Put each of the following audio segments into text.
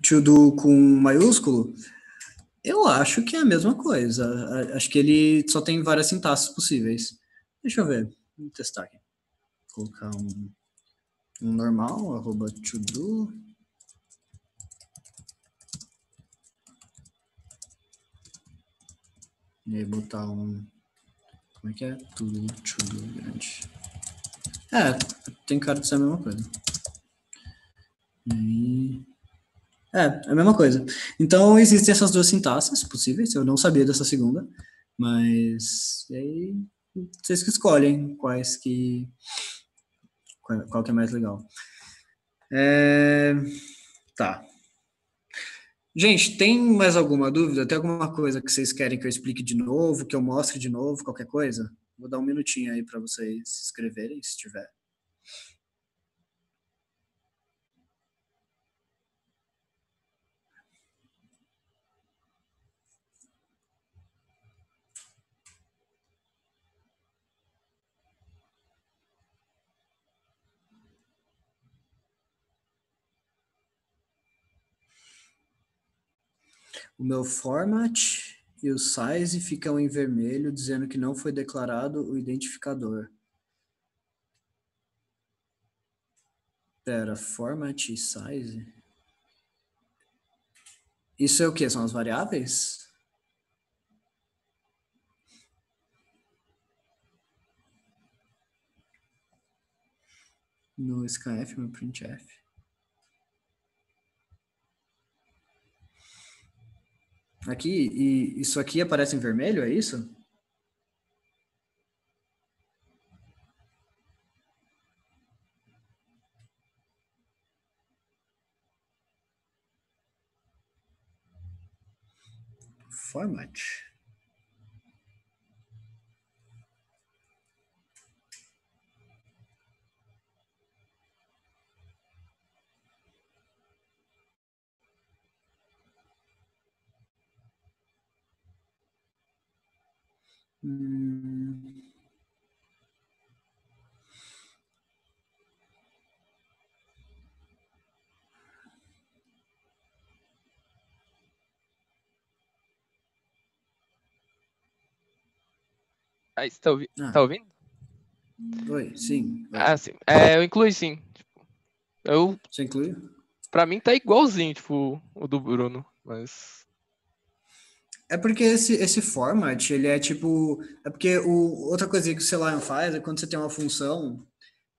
to do com maiúsculo, eu acho que é a mesma coisa. Acho que ele só tem várias sintaxes possíveis. Deixa eu ver. Vou testar aqui. Vou colocar um normal, arroba to do. E aí botar um. Como é que é? To do grande. Tem cara de ser a mesma coisa. É a mesma coisa. Então, existem essas duas sintaxes possíveis. Eu não sabia dessa segunda. Mas. E aí, vocês que escolhem quais que. Qual que é mais legal. Tá. Gente, tem mais alguma dúvida? Tem alguma coisa que vocês querem que eu explique de novo, que eu mostre de novo, qualquer coisa? Vou dar um minutinho aí para vocês se inscreverem, se tiver. O meu format e o size ficam em vermelho, dizendo que não foi declarado o identificador. Pera, format e size? Isso é o que? São as variáveis? No scanf, no printf. Aqui, e isso aqui aparece em vermelho, é isso? Format. Aí, você tá ouvindo? Oi, sim. Ah, sim. Eu incluí sim. Você incluiu? Pra mim tá igualzinho, tipo, o do Bruno, mas... É porque esse format, ele é tipo. É porque outra coisa que o Selenium faz é quando você tem uma função,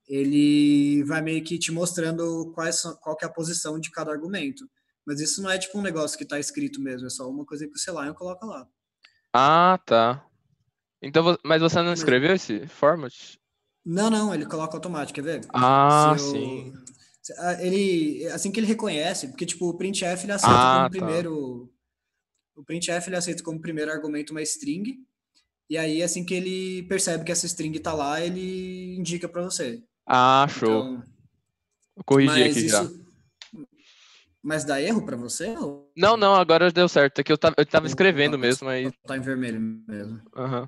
ele vai meio que te mostrando qual que é a posição de cada argumento. Mas isso não é tipo um negócio que está escrito mesmo, é só uma coisa que o Selenium coloca lá. Ah, tá. Então, mas você não Mas, escreveu esse format? não, ele coloca automático, quer ver? Se Ah, eu. sim. Ele, assim que ele reconhece, porque tipo, o printf ele aceita como Ah, tá. primeiro. O printf ele aceita como primeiro argumento uma string, e aí, assim que ele percebe que essa string tá lá, ele indica para você. Ah, show. Então, Eu corrigi mas aqui já. isso. Mas dá erro para você? Não, não, agora deu certo. É que eu tava escrevendo Ou mesmo, só aí... tá em vermelho mesmo? Aham.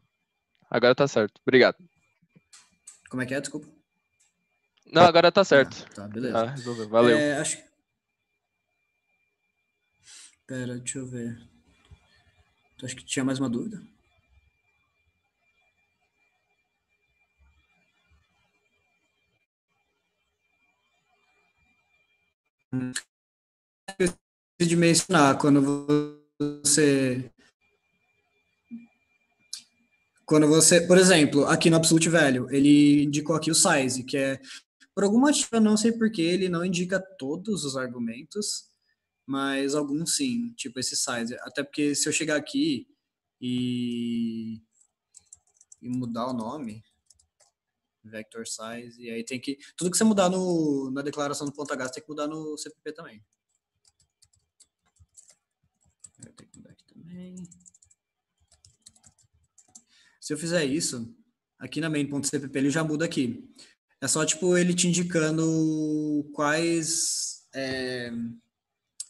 Agora tá certo. Obrigado. Como é que é? Desculpa. Não, agora tá certo. Tá, Já beleza. resolveu. Valeu. Acho. Pera, deixa eu ver. Acho que tinha mais uma dúvida. De mencionar, você. Quando você. Por exemplo, aqui no Absolute Value, ele indicou aqui o size, que é. Por algum motivo, eu não sei porque ele não indica todos os argumentos, mas alguns sim, tipo esse size. Até porque se eu chegar aqui e mudar o nome, vector size, e aí tem que. Tudo que você mudar na declaração do ponto H, você tem que mudar no CPP também. Eu tenho que mudar aqui também. Se eu fizer isso, aqui na main.cpp ele já muda aqui. É só tipo ele te indicando quais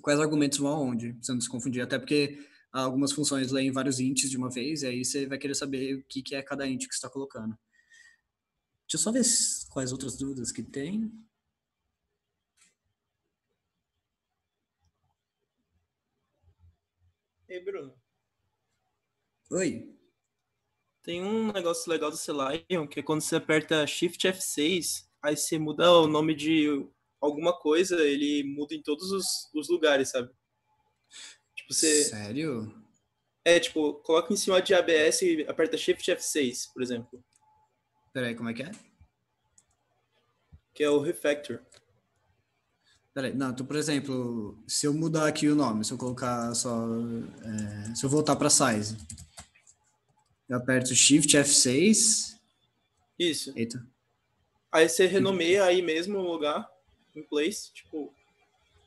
argumentos vão aonde, pra você não se confundir. Até porque algumas funções leem vários ints de uma vez, e aí você vai querer saber o que é cada int que você está colocando. Deixa eu só ver quais outras dúvidas que tem. Ei, Bruno, Oi. tem um negócio legal do Selenium que é quando você aperta Shift F6, aí você muda o nome de alguma coisa, ele muda em todos os lugares, sabe? Tipo, você. Sério? Tipo, coloca em cima de ABS e aperta Shift F6, por exemplo, Peraí, como é que é? que é o refactor. Peraí, não, então, por exemplo, se eu mudar aqui o nome, se eu colocar só. Se eu voltar para size, eu aperto Shift F6. Isso. Eita. Aí você renomeia aí mesmo o lugar, em place, tipo,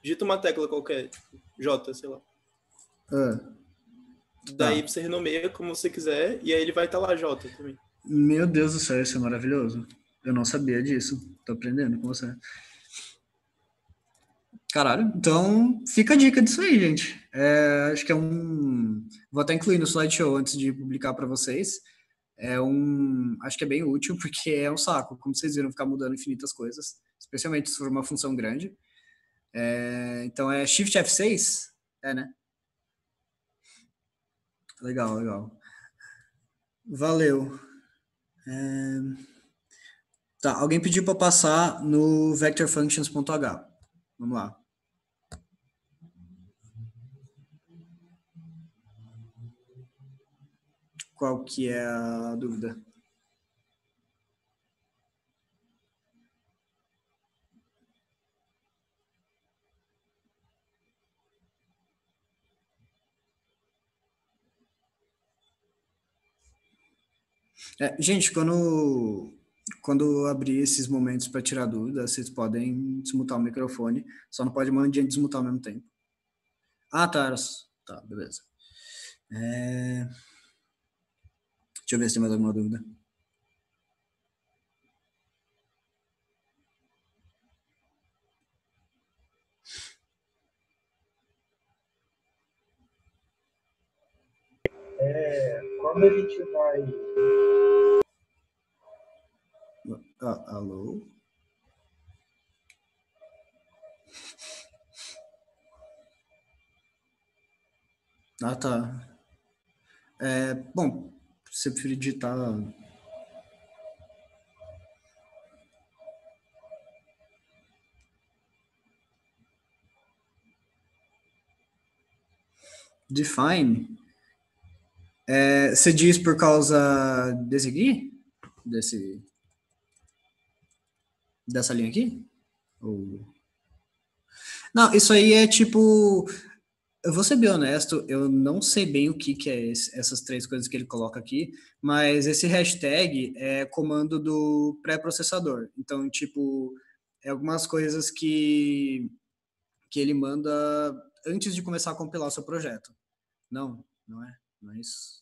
digita uma tecla qualquer, tipo, J, sei lá. Ah, Daí tá. você renomeia como você quiser e aí ele vai estar lá J também. Meu Deus do céu, isso é maravilhoso. Eu não sabia disso. Tô aprendendo com você. Caralho, então fica a dica disso aí, gente. Acho que é um. Vou até incluir no slideshow antes de publicar para vocês. Acho que é bem útil, porque é um saco, como vocês viram, ficar mudando infinitas coisas, especialmente se for uma função grande. Então é Shift F6? É, né? Legal, legal. Valeu. Tá, alguém pediu para passar no vectorfunctions.h. Vamos lá. Qual que é a dúvida? Gente, quando abrir esses momentos para tirar dúvida, vocês podem desmutar o microfone, só não pode mandar desmutar ao mesmo tempo. Ah, tá. Tá, beleza. Deixa eu ver se tem mais alguma dúvida. Quando a gente vai. Alô? Ah, tá. Bom, se você preferir digitar define, você diz por causa desse aqui? Dessa linha aqui? Ou... Não, isso aí é tipo. Eu vou ser bem honesto, eu não sei bem o que é essas três coisas que ele coloca aqui, mas esse hashtag é comando do pré-processador. Então, tipo, é algumas coisas que ele manda antes de começar a compilar o seu projeto. Não, não é. Não é isso.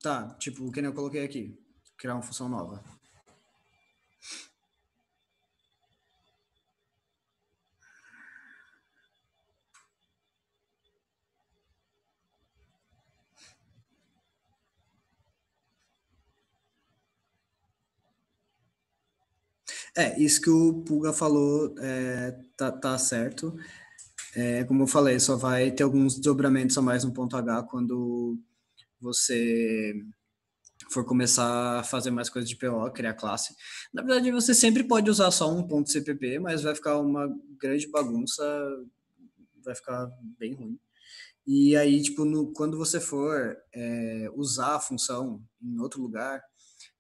Tá. Tipo, o que nem eu coloquei aqui. Criar uma função nova. Isso que o Puga falou tá certo. Como eu falei, só vai ter alguns desdobramentos a mais no ponto H quando você for começar a fazer mais coisas de PO, criar classe. Na verdade, você sempre pode usar só um ponto CPP, mas vai ficar uma grande bagunça, vai ficar bem ruim. E aí, tipo, quando você for usar a função em outro lugar,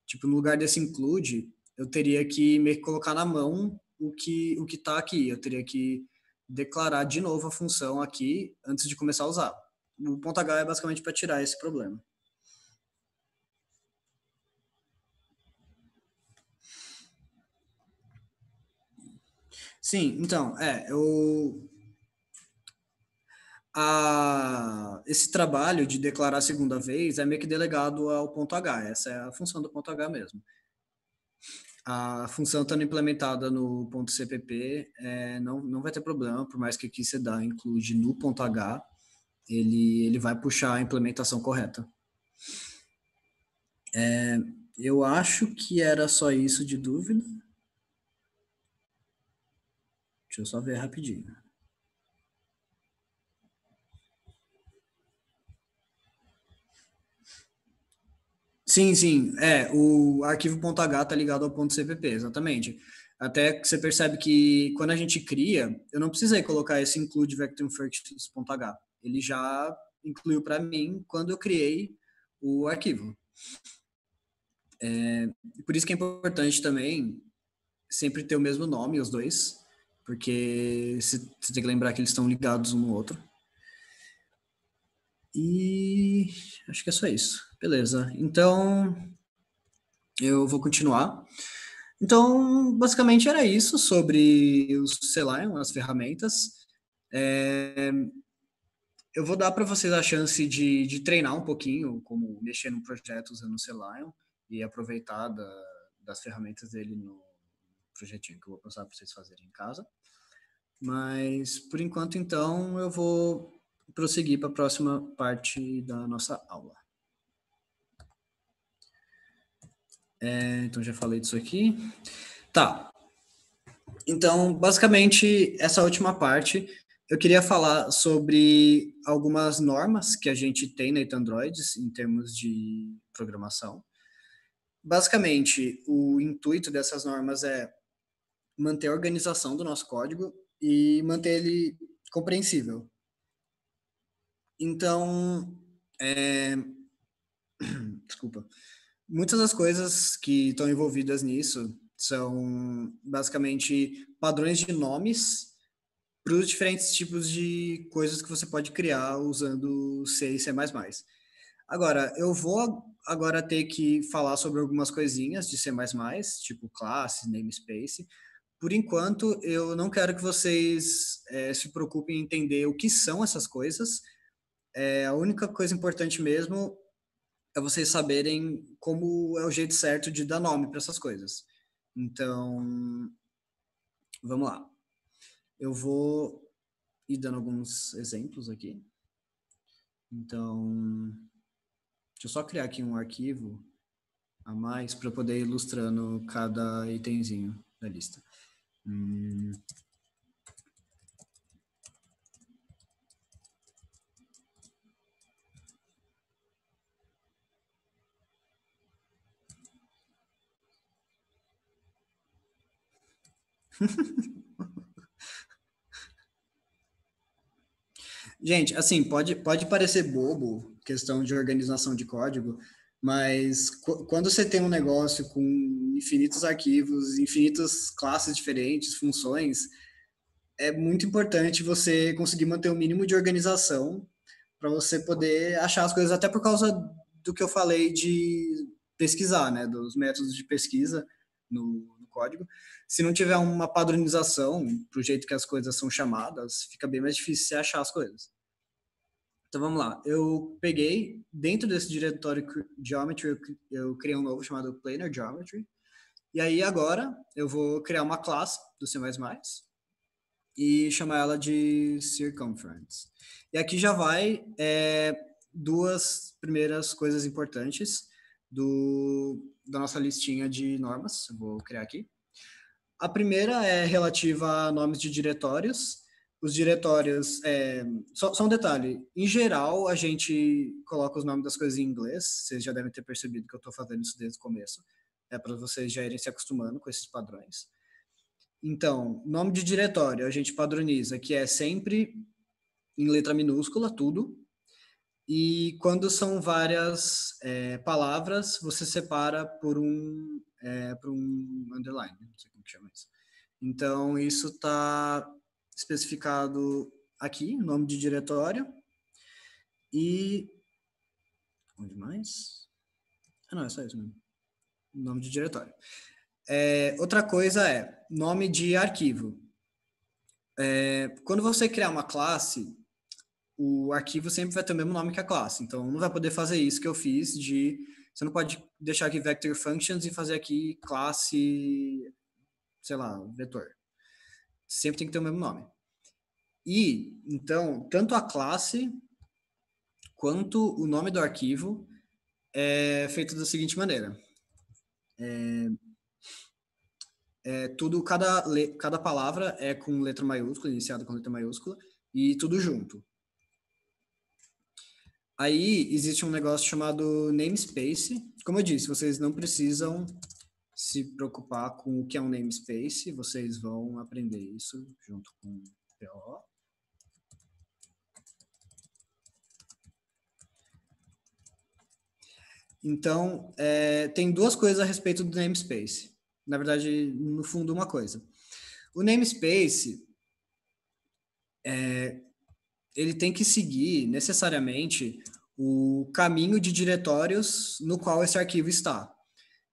tipo, no lugar desse include, eu teria que meio que colocar na mão o que tá aqui. Eu teria que declarar de novo a função aqui antes de começar a usar. O ponto H é basicamente para tirar esse problema. Sim, então, esse trabalho de declarar a segunda vez é meio que delegado ao ponto H. Essa é a função do ponto H mesmo. A função estando implementada no ponto CPP, não vai ter problema, por mais que aqui você dá include no ponto H, ele vai puxar a implementação correta. Eu acho que era só isso de dúvida. Deixa eu só ver rapidinho. Sim, o arquivo.h está ligado ao .cpp, exatamente. Até que você percebe que quando a gente cria, eu não precisei colocar esse include vector functions.h. Ele já incluiu para mim quando eu criei o arquivo. Por isso que é importante também sempre ter o mesmo nome, os dois, porque você tem que lembrar que eles estão ligados um no outro. E acho que é só isso. Beleza. Então, eu vou continuar. Então, basicamente era isso sobre os Selenium, as ferramentas. Eu vou dar para vocês a chance de treinar um pouquinho como mexer no projeto usando o Selenium e aproveitar das ferramentas dele no projetinho que eu vou passar para vocês fazerem em casa. Mas, por enquanto, então, eu vou prosseguir para a próxima parte da nossa aula. Então, já falei disso aqui. Tá. Então, basicamente, essa última parte, eu queria falar sobre algumas normas que a gente tem na Androids em termos de programação. Basicamente, o intuito dessas normas é manter a organização do nosso código e manter ele compreensível. Então, desculpa. Muitas das coisas que estão envolvidas nisso são basicamente padrões de nomes para os diferentes tipos de coisas que você pode criar usando C e C++. Agora, eu vou agora ter que falar sobre algumas coisinhas de C++, tipo classe, namespace. Por enquanto, eu não quero que vocês se preocupem em entender o que são essas coisas. A única coisa importante mesmo é vocês saberem como é o jeito certo de dar nome para essas coisas. Então, vamos lá. Eu vou ir dando alguns exemplos aqui. Então, deixa eu só criar aqui um arquivo a mais para poder ir ilustrando cada itemzinho da lista. Gente, assim, pode parecer bobo, questão de organização de código, mas quando você tem um negócio com infinitos arquivos, infinitas classes diferentes, funções, é muito importante você conseguir manter o mínimo de organização para você poder achar as coisas, até por causa do que eu falei de pesquisar, né, dos métodos de pesquisa no código. Se não tiver uma padronização para o jeito que as coisas são chamadas, fica bem mais difícil você achar as coisas. Então vamos lá. Eu peguei, dentro desse diretório Geometry, eu criei um novo chamado Planar Geometry. E aí agora eu vou criar uma classe do C++ e chamar ela de Circumference. E aqui já vai duas primeiras coisas importantes da nossa listinha de normas. Eu vou criar aqui. A primeira é relativa a nomes de diretórios. Os diretórios, só um detalhe, em geral a gente coloca os nomes das coisas em inglês, vocês já devem ter percebido que eu estou fazendo isso desde o começo, para vocês já irem se acostumando com esses padrões. Então, nome de diretório a gente padroniza, que é sempre em letra minúscula, tudo, e quando são várias palavras, você separa por um underline, não sei como que chama isso. Então, isso está especificado aqui, nome de diretório. E... onde mais? Ah, não, é só isso mesmo. Nome de diretório. Outra coisa é nome de arquivo. Quando você criar uma classe, o arquivo sempre vai ter o mesmo nome que a classe. Então, não vai poder fazer isso que eu fiz você não pode deixar aqui vector functions e fazer aqui classe, sei lá, vetor. Sempre tem que ter o mesmo nome. E, então, tanto a classe quanto o nome do arquivo é feito da seguinte maneira. cada palavra é com letra maiúscula, iniciada com letra maiúscula, e tudo junto. Aí existe um negócio chamado namespace. Como eu disse, vocês não precisam se preocupar com o que é um namespace, vocês vão aprender isso junto com o PO. Então, tem duas coisas a respeito do namespace. Na verdade, no fundo, uma coisa. O namespace, ele tem que seguir necessariamente o caminho de diretórios no qual esse arquivo está.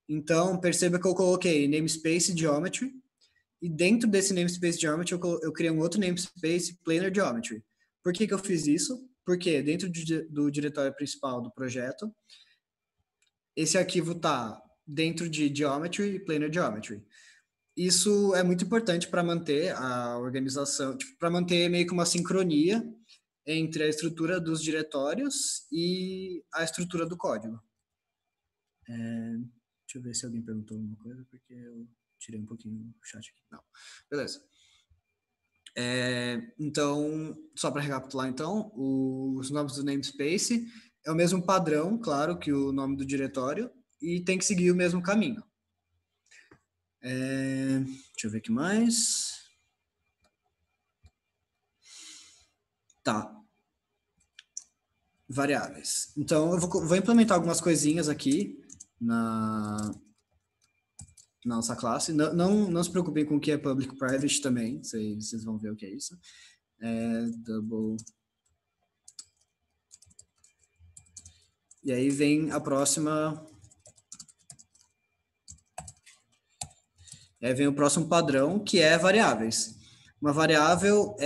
Então, perceba que eu coloquei namespace geometry, e dentro desse namespace geometry eu criei um outro namespace planar geometry. Por que eu fiz isso? Porque dentro do diretório principal do projeto, esse arquivo está dentro de geometry e planar geometry. Isso é muito importante para manter a organização, para manter meio que uma sincronia entre a estrutura dos diretórios e a estrutura do código. Deixa eu ver se alguém perguntou alguma coisa, porque eu tirei um pouquinho o chat aqui. Não. Beleza. Então, só para recapitular, então, os nomes do namespace é o mesmo padrão, claro, que o nome do diretório, e tem que seguir o mesmo caminho. Deixa eu ver o que mais. Tá. Variáveis. Então, eu vou implementar algumas coisinhas aqui na nossa classe. Não se preocupem com o que é public private também, vocês vão ver o que é isso. Double. E aí vem a próxima. Vem o próximo padrão, que é variáveis. Uma variável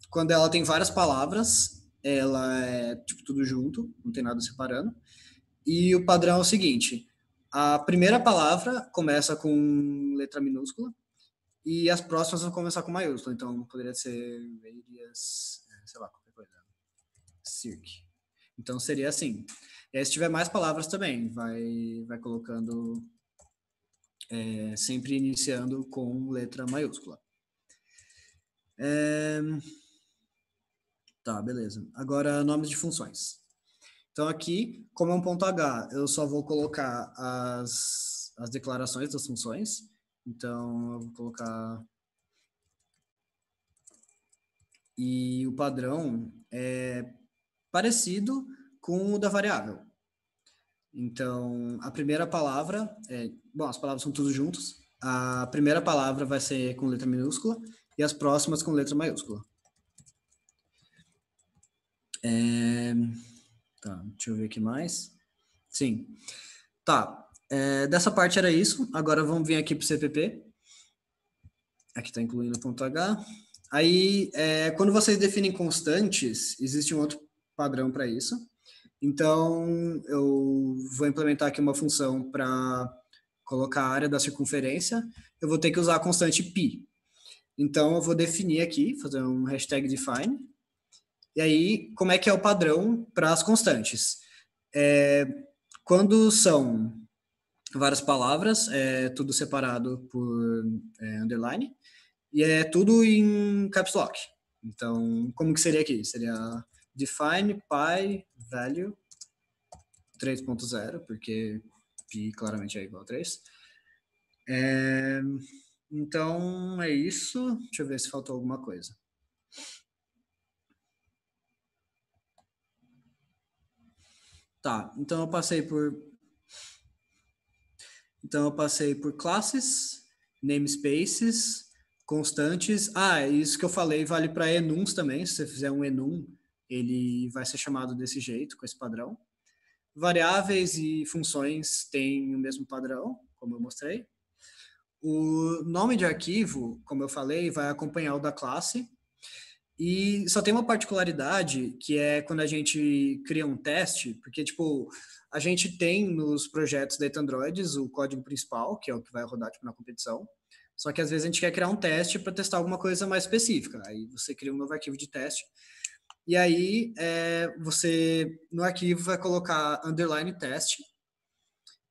quando ela tem várias palavras, ela é tipo tudo junto, não tem nada separando. E o padrão é o seguinte: a primeira palavra começa com letra minúscula e as próximas vão começar com maiúscula. Então, poderia ser radius, sei lá, qualquer coisa. Circ. Então, seria assim. E aí, se tiver mais palavras também, vai colocando, sempre iniciando com letra maiúscula. Tá, beleza. Agora, nomes de funções. Então, aqui, como é um ponto H, eu só vou colocar as declarações das funções. Então, eu vou colocar... E o padrão é parecido com o da variável. Então, a primeira palavra... Bom, as palavras são tudo juntos. A primeira palavra vai ser com letra minúscula e as próximas com letra maiúscula. Tá, deixa eu ver aqui mais. Sim. Tá, dessa parte era isso. Agora vamos vir aqui para o CPP. Aqui está incluindo o ponto H. Aí, quando vocês definem constantes, existe um outro padrão para isso. Então, eu vou implementar aqui uma função para colocar a área da circunferência. Eu vou ter que usar a constante π. Então, eu vou definir aqui, fazer um hashtag define. E aí, como é que é o padrão para as constantes? Quando são várias palavras, é tudo separado por underline, e é tudo em caps lock. Então, como que seria aqui? Seria define pi value 3.0, porque pi claramente é igual a 3. Então, é isso. Deixa eu ver se faltou alguma coisa. Tá, então eu passei por classes, namespaces, constantes. Isso que eu falei vale para enums também. Se você fizer um enum, ele vai ser chamado desse jeito, com esse padrão. Variáveis e funções têm o mesmo padrão, como eu mostrei. O nome de arquivo, como eu falei, vai acompanhar o da classe. E só tem uma particularidade, que é quando a gente cria um teste, porque, tipo, a gente tem nos projetos Data Androids o código principal, que é o que vai rodar, tipo, na competição. Só que, às vezes, a gente quer criar um teste para testar alguma coisa mais específica. Aí você cria um novo arquivo de teste. E aí, você, no arquivo, vai colocar underline teste.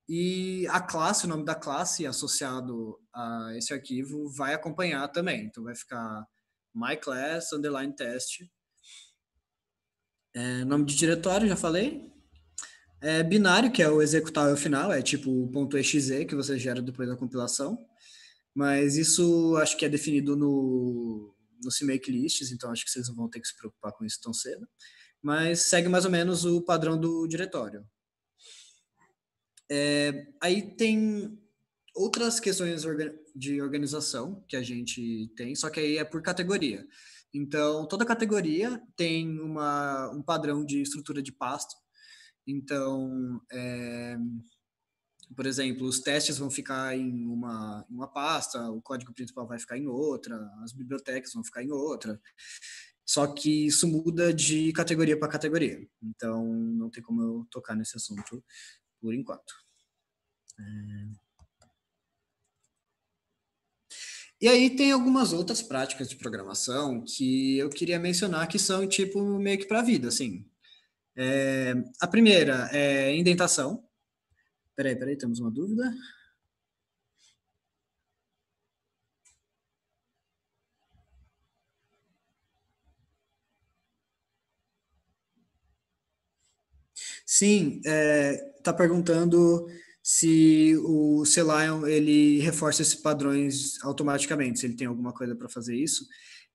E a classe, o nome da classe associado a esse arquivo vai acompanhar também. Então vai ficar myClass underline test. Nome de diretório, já falei. Binário, que é o executável final, é tipo o .exe que você gera depois da compilação. Mas isso acho que é definido no CMake lists, então acho que vocês não vão ter que se preocupar com isso tão cedo. Mas segue mais ou menos o padrão do diretório. Aí tem outras questões de organização que a gente tem, só que aí é por categoria. Então, toda categoria tem um padrão de estrutura de pasta. Então, por exemplo, os testes vão ficar em uma pasta, o código principal vai ficar em outra, as bibliotecas vão ficar em outra. Só que isso muda de categoria para categoria. Então, não tem como eu tocar nesse assunto por enquanto. E aí tem algumas outras práticas de programação que eu queria mencionar que são tipo meio que para a vida, assim. A primeira é indentação. Peraí, temos uma dúvida. Sim, tá perguntando se o Celion ele reforça esses padrões automaticamente, se ele tem alguma coisa para fazer isso.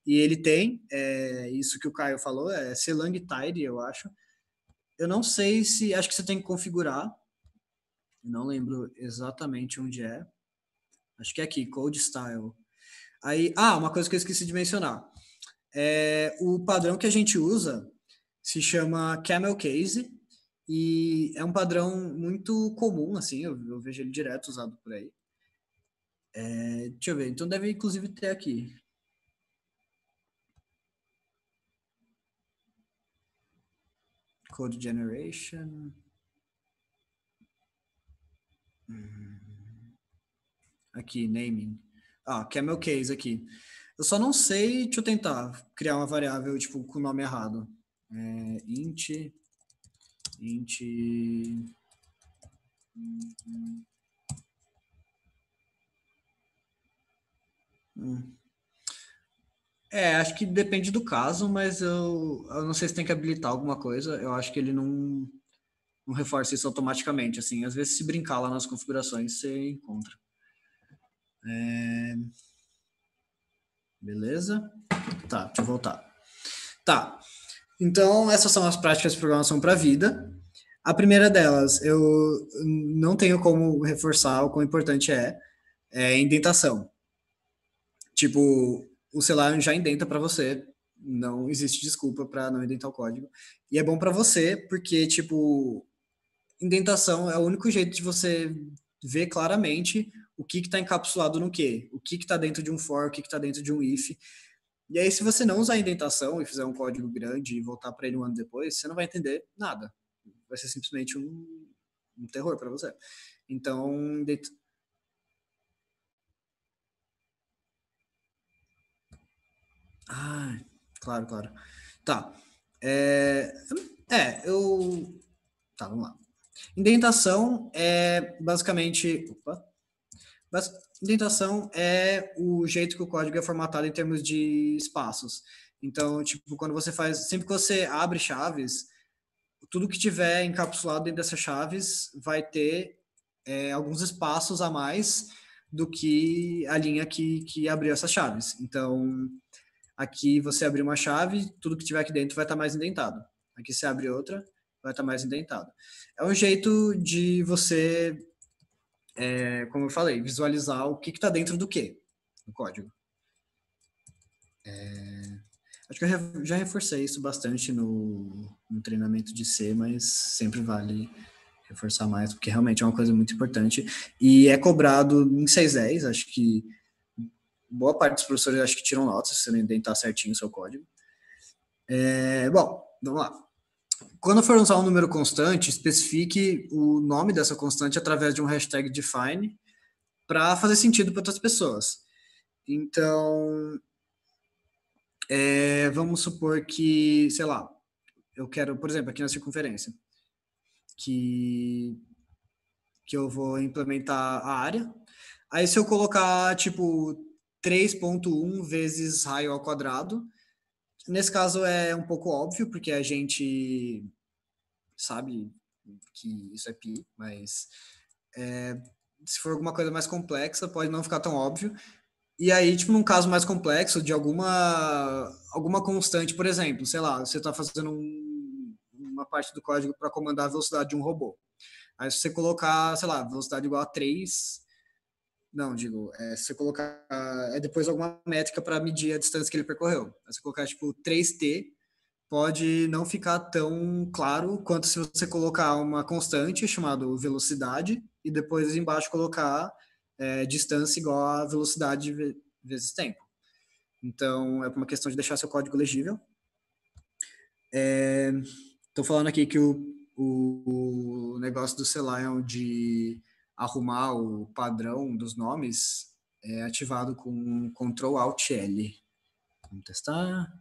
E ele tem, isso que o Caio falou, é Clang Tidy, eu acho. Eu não sei se, acho que você tem que configurar, não lembro exatamente onde é. Acho que é aqui, Code Style. Aí, uma coisa que eu esqueci de mencionar. O padrão que a gente usa se chama Camel Case e é um padrão muito comum, assim, eu vejo ele direto usado por aí. Deixa eu ver, então deve inclusive ter aqui. Code Generation. Aqui, naming. Camel Case aqui. Eu só não sei, deixa eu tentar criar uma variável tipo com o nome errado. Int acho que depende do caso, mas eu não sei se tem que habilitar alguma coisa. Eu acho que ele não reforça isso automaticamente. Assim, às vezes, se brincar lá nas configurações, você encontra. Beleza? Tá, deixa eu voltar. Tá. Então, essas são as práticas de programação para a vida. A delas, eu não tenho como reforçar o quão importante é indentação. Tipo, o celular já indenta para você, não existe desculpa para não indentar o código. E é bom para você porque, tipo, indentação é o único jeito de você ver claramente o que está encapsulado no quê, o que está dentro de um for, o que está dentro de um if. E aí, se você não usar a indentação e fizer um código grande e voltar para ele um ano depois, você não vai entender nada. Vai ser simplesmente um terror para você. Então, claro. Tá. Tá, vamos lá. Indentação é basicamente. Indentação é o jeito que o código é formatado em termos de espaços. Então, tipo, quando você faz. Sempre que você abre chaves, tudo que tiver encapsulado dentro dessas chaves vai ter alguns espaços a mais do que a linha que abriu essas chaves. Então, aqui você abrir uma chave, tudo que tiver aqui dentro vai estar mais indentado. Aqui você abre outra, vai estar mais indentado. É um jeito de você, como eu falei, visualizar o que está dentro do que no código. Acho que eu já reforcei isso bastante no treinamento de C, mas sempre vale reforçar mais, porque realmente é uma coisa muito importante. E é cobrado em 610, acho que boa parte dos professores acho que tiram notas se você não indentar certinho o seu código. Bom, vamos lá. Quando for usar um número constante, especifique o nome dessa constante através de um hashtag define para fazer sentido para outras pessoas. Então, vamos supor que, sei lá, eu quero, por exemplo, aqui na circunferência, que que eu vou implementar a área. Aí se eu colocar, tipo, 3.1 vezes raio ao quadrado, nesse caso é um pouco óbvio, porque a gente sabe que isso é pi, mas se for alguma coisa mais complexa, pode não ficar tão óbvio. E aí, tipo, num caso mais complexo, de alguma constante, por exemplo, sei lá, você está fazendo uma parte do código para comandar a velocidade de um robô. Aí, se você colocar, sei lá, velocidade igual a 3, não, digo, se você colocar, depois alguma métrica para medir a distância que ele percorreu. Aí, se você colocar, tipo, 3t, pode não ficar tão claro quanto se você colocar uma constante chamada velocidade e depois embaixo colocar distância igual a velocidade vezes tempo. Então, é uma questão de deixar seu código legível. Estou falando aqui que o negócio do Selenium de arrumar o padrão dos nomes é ativado com Ctrl+Alt+L. Vamos testar.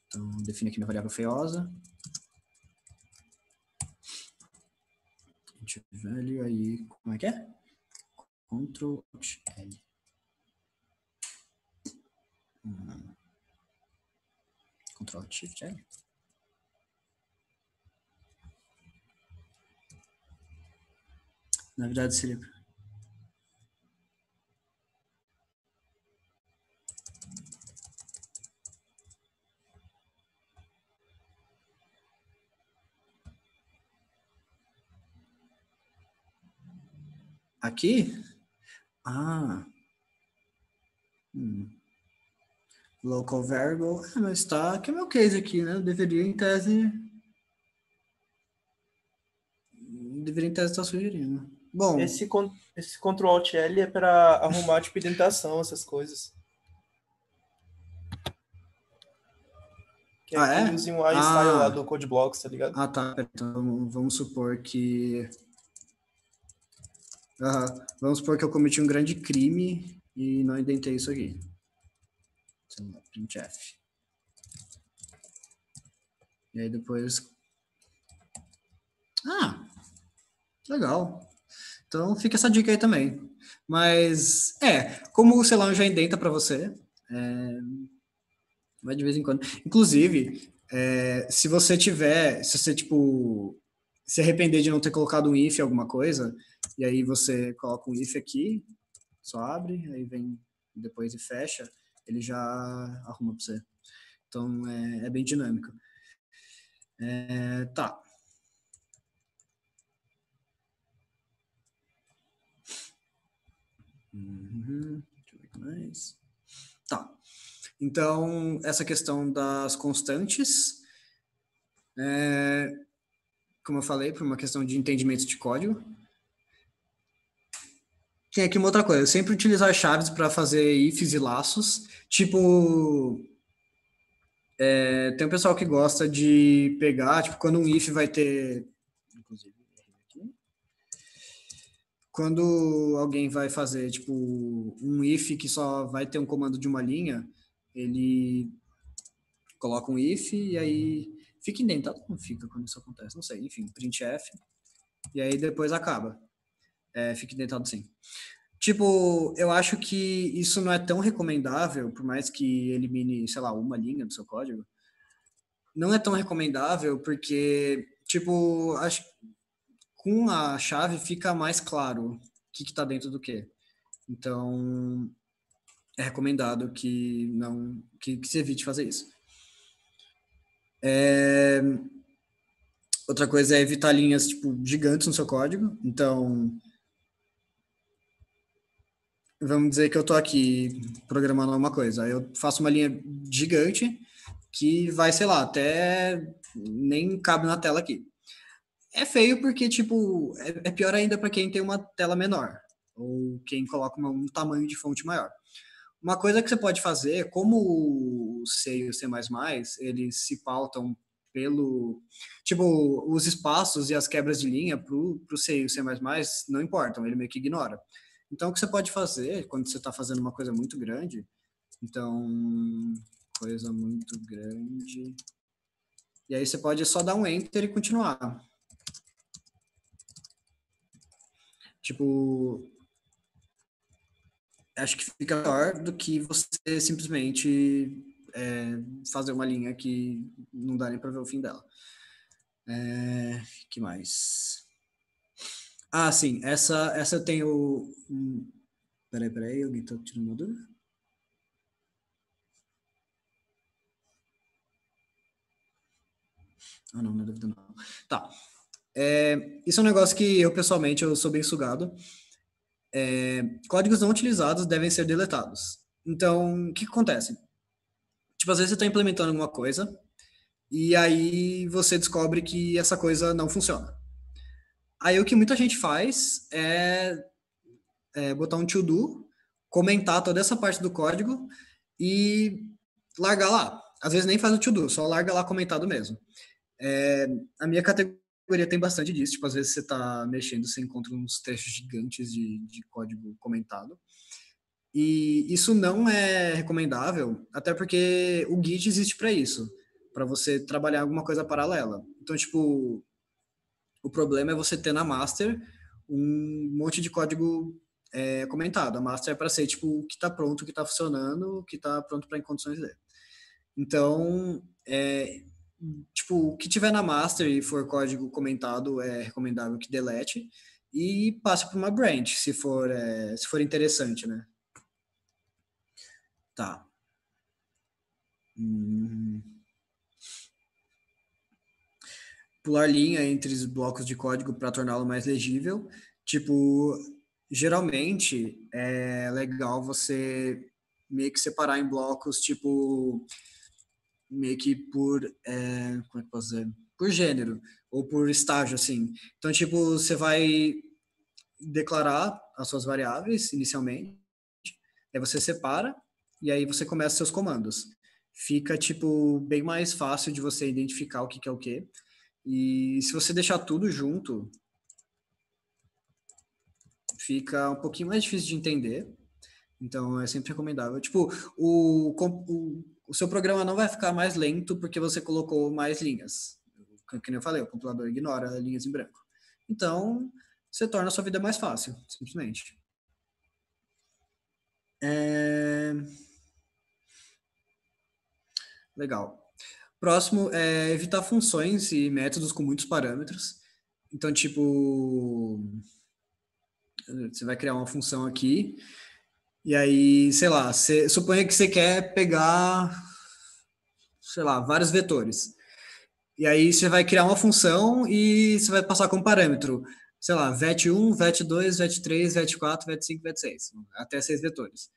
Então, define aqui minha variável feiosa. Value aí, como é que é? Ctrl+L. Ctrl+Shift-L. Na verdade seria... Aqui? Ah. Local variable. Mas tá aqui é meu case aqui, né? Deveria em tese estar sugerindo. Bom, Esse Ctrl Alt L é para arrumar tipo indentação, essas coisas. Que é quem usa um iStyle lá do CodeBlocks, tá ligado? Ah, tá. Então vamos supor que vamos supor que eu cometi um grande crime e não indentei isso aqui. Sei lá, printf. E aí depois... legal. Então fica essa dica aí também. Mas, como o Selenium já indenta para você, vai de vez em quando. Inclusive, se você tipo, se arrepender de não ter colocado um if em alguma coisa, e aí você coloca um if aqui, só abre, aí vem depois e fecha, ele já arruma para você. Então, é bem dinâmico. Tá. Deixa eu ver o que mais. Tá. Então, essa questão das constantes, como eu falei, por uma questão de entendimento de código. Tem aqui uma outra coisa, sempre utilizar chaves para fazer ifs e laços. Tipo, tem um pessoal que gosta de pegar, tipo, quando um if vai ter... Inclusive, quando alguém vai fazer, tipo, um if que só vai ter um comando de uma linha, ele coloca um if e aí fica indentado. Não fica quando isso acontece, não sei. Enfim, printf. E aí depois acaba. Fica indentado sim. Tipo, eu acho que isso não é tão recomendável, por mais que elimine, sei lá, uma linha do seu código. Não é tão recomendável porque, tipo, acho com a chave fica mais claro o que está dentro do que. Então, é recomendado que se evite fazer isso. Outra coisa é evitar linhas tipo gigantes no seu código. Então, vamos dizer que eu estou aqui programando alguma coisa. Aí eu faço uma linha gigante que vai, sei lá, até nem cabe na tela aqui. É feio porque, tipo, é pior ainda para quem tem uma tela menor ou quem coloca um tamanho de fonte maior. Uma coisa que você pode fazer, como o C e o C++, eles se pautam pelo... Tipo, os espaços e as quebras de linha pro C e o C++ não importam, ele meio que ignora. Então, o que você pode fazer, quando você está fazendo uma coisa muito grande, então, coisa muito grande... E aí você pode só dar um Enter e continuar. Tipo, acho que fica melhor do que você simplesmente fazer uma linha que não dá nem para ver o fim dela. Que mais? Ah, sim, essa eu tenho. Peraí, alguém tá tirando uma dúvida? Ah, não é dúvida não. Tá. Isso é um negócio que eu, pessoalmente, eu sou bem sugado. Códigos não utilizados devem ser deletados. Então, o que acontece? Tipo, às vezes você está implementando alguma coisa e aí você descobre que essa coisa não funciona. Aí o que muita gente faz é botar um to-do, comentar toda essa parte do código e largar lá. Às vezes nem faz o to-do, só larga lá comentado mesmo. A minha categoria tem bastante disso. Tipo, às vezes você está mexendo, você encontra uns trechos gigantes de código comentado. E isso não é recomendável, até porque o Git existe para isso, para você trabalhar alguma coisa paralela. Então, tipo, o problema é você ter na master um monte de código comentado. A master é para ser tipo o que está pronto, o que está funcionando, o que está pronto para em condições dele. Então, tipo, o que tiver na master e for código comentado, é recomendável que delete e passe para uma branch, se for interessante, né? Tá. Pular linha entre os blocos de código para torná-lo mais legível. Tipo, geralmente é legal você meio que separar em blocos, tipo, meio que como é que eu posso dizer? Por gênero, ou por estágio, assim. Então, tipo, você vai declarar as suas variáveis inicialmente, aí você separa, e aí você começa seus comandos. Fica, tipo, bem mais fácil de você identificar o que é o que. E se você deixar tudo junto, fica um pouquinho mais difícil de entender. Então, é sempre recomendável. Tipo, o seu programa não vai ficar mais lento porque você colocou mais linhas. Que nem eu falei, o compilador ignora linhas em branco. Então, você torna a sua vida mais fácil, simplesmente. Legal. Próximo é evitar funções e métodos com muitos parâmetros. Então, tipo, você vai criar uma função aqui, e aí, sei lá, suponha que você quer pegar, sei lá, vários vetores. E aí você vai criar uma função e você vai passar como parâmetro, sei lá, vet1, vet2, vet3, vet4, vet5, vet6, até 6 vetores.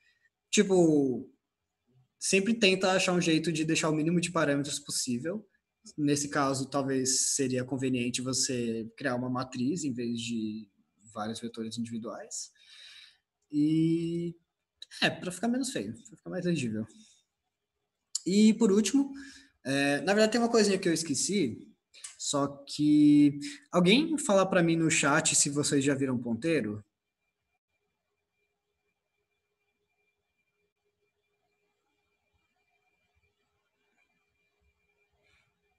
Tipo, sempre tenta achar um jeito de deixar o mínimo de parâmetros possível. Nesse caso, talvez seria conveniente você criar uma matriz em vez de vários vetores individuais. E para ficar menos feio, para ficar mais legível. E por último, na verdade tem uma coisinha que eu esqueci, só que alguém falar para mim no chat se vocês já viram ponteiro?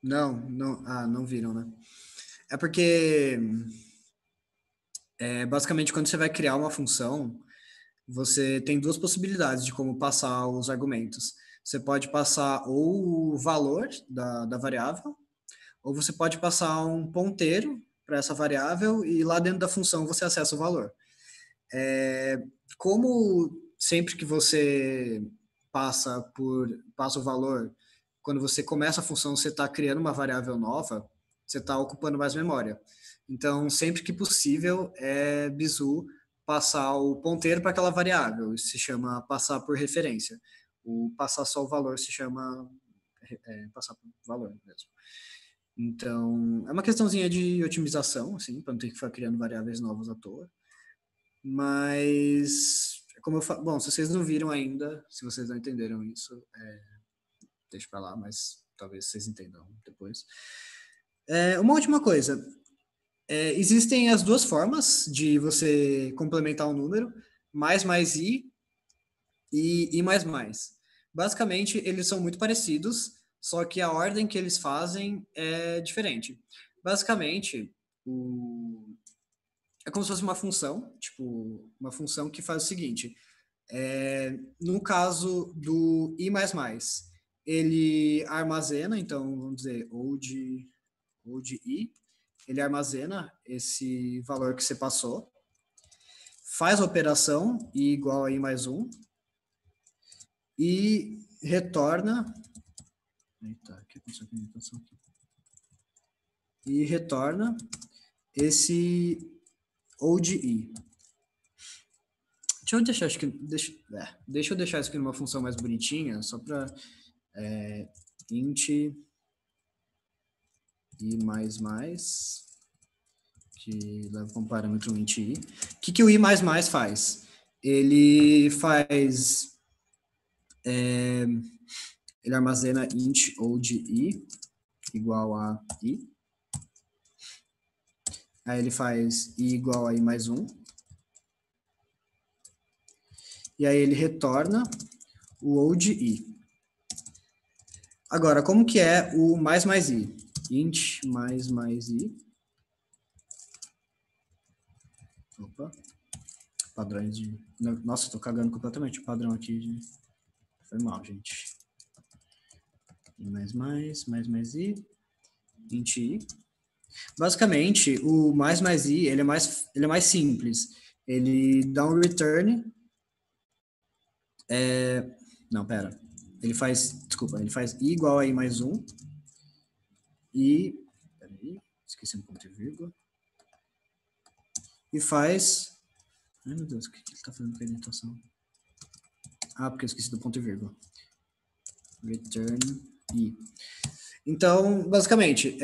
Não viram, né? É porque basicamente quando você vai criar uma função, você tem duas possibilidades de como passar os argumentos. Você pode passar ou o valor da variável, ou você pode passar um ponteiro para essa variável e lá dentro da função você acessa o valor. Como sempre que você passa o valor, quando você começa a função, você está criando uma variável nova, você está ocupando mais memória. Então, sempre que possível, é bizu passar o ponteiro para aquela variável. Isso se chama passar por referência. O passar só o valor se chama passar por valor mesmo. Então, é uma questãozinha de otimização, assim, para não ter que ficar criando variáveis novas à toa. Mas, como eu falo, bom, se vocês não viram ainda, se vocês não entenderam isso, deixa para lá, mas talvez vocês entendam depois. Uma última coisa, existem as duas formas de você complementar um número, mais i e i mais mais. Basicamente, eles são muito parecidos, só que a ordem que eles fazem é diferente. Basicamente, é como se fosse uma função, tipo, uma função que faz o seguinte, no caso do i++, ele armazena, então, vamos dizer, old i, ele armazena esse valor que você passou, faz a operação i igual a i mais 1 e retorna. Eita, o que aconteceu com a imitação aqui? E retorna esse old i. Deixa eu deixar, acho que, deixa eu deixar isso aqui numa função mais bonitinha, só para int i++, que leva como parâmetro int i. O que o i++ faz? Ele faz... ele armazena int old i igual a i. Aí ele faz i igual a i mais 1. E aí ele retorna o old i. Agora, como que é o ++i? Int ++i. Opa. Padrões de... Nossa, tô cagando completamente o padrão aqui. Foi mal, gente. I++, int i. Basicamente, o ++i, ele é mais simples. Ele dá um return... Não, pera. Ele faz i igual a i mais 1 e... Peraí, esqueci um ponto e vírgula. E faz... Ai, meu Deus, o que ele está fazendo com a indentação? Ah, porque eu esqueci do ponto e vírgula. Return i. Então, basicamente,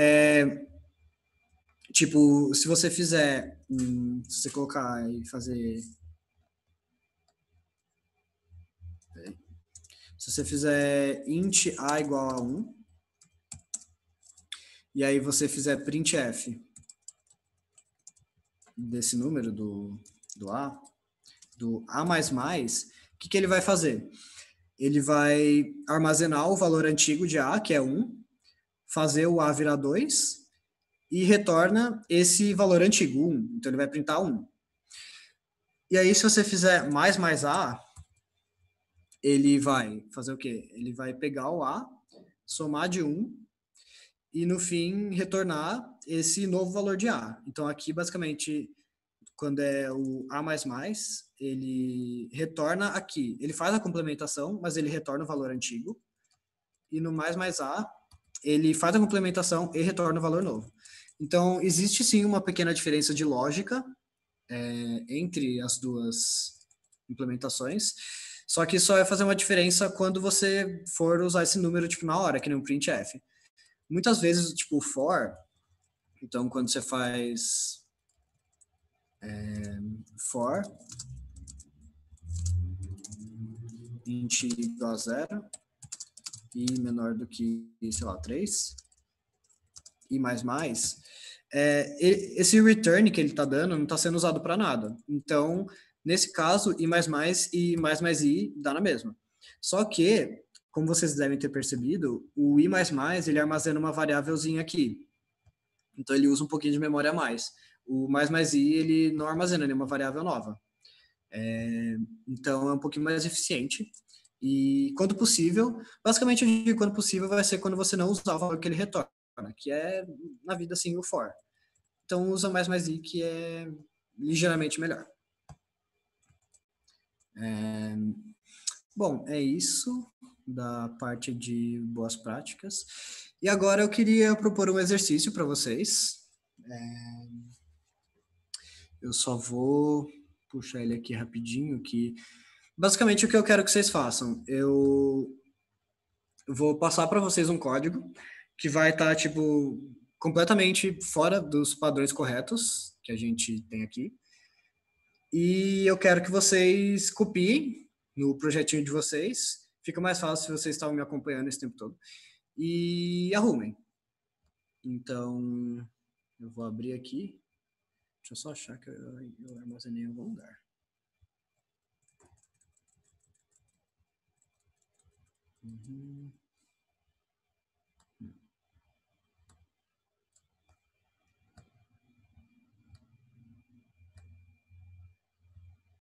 tipo, se você fizer... se você colocar e fazer... Se você fizer int a igual a 1, e aí você fizer printf desse número do a o que ele vai fazer? Ele vai armazenar o valor antigo de a, que é 1, fazer o a virar 2, e retorna esse valor antigo, 1. Então ele vai printar 1. E aí, se você fizer mais a, ele vai fazer o quê? Ele vai pegar o a, somar de 1, e no fim retornar esse novo valor de a. Então aqui, basicamente, quando é o a++, ele retorna aqui. Ele faz a complementação, mas ele retorna o valor antigo. E no ++a, ele faz a complementação e retorna o valor novo. Então, existe sim uma pequena diferença de lógica entre as duas implementações, só que só vai fazer uma diferença quando você for usar esse número tipo, na hora, que nem um printf. Muitas vezes, tipo, o for, então quando você faz for int igual a 0 e menor do que, sei lá, 3 e esse return que ele está dando não está sendo usado para nada. Então, nesse caso, i++ e ++i dá na mesma. Só que, como vocês devem ter percebido, o i++ ele armazena uma variávelzinha aqui. Então, ele usa um pouquinho de memória a mais. O ++i ele não armazena nenhuma variável nova. Então, é um pouquinho mais eficiente. E, quando possível, basicamente, eu digo quando possível, vai ser quando você não usar o valor que ele retorna, que é, na vida, assim, o for. Então, usa ++i, que é ligeiramente melhor. Bom, é isso da parte de boas práticas. E agora eu queria propor um exercício para vocês. Eu só vou puxar ele aqui rapidinho, que basicamente o que eu quero que vocês façam, eu vou passar para vocês um código que vai estar, tipo, completamente fora dos padrões corretos que a gente tem aqui. E eu quero que vocês copiem no projetinho de vocês. Fica mais fácil se vocês estavam me acompanhando esse tempo todo. E arrumem. Então, eu vou abrir aqui. Deixa eu só achar que eu armazenei em algum lugar.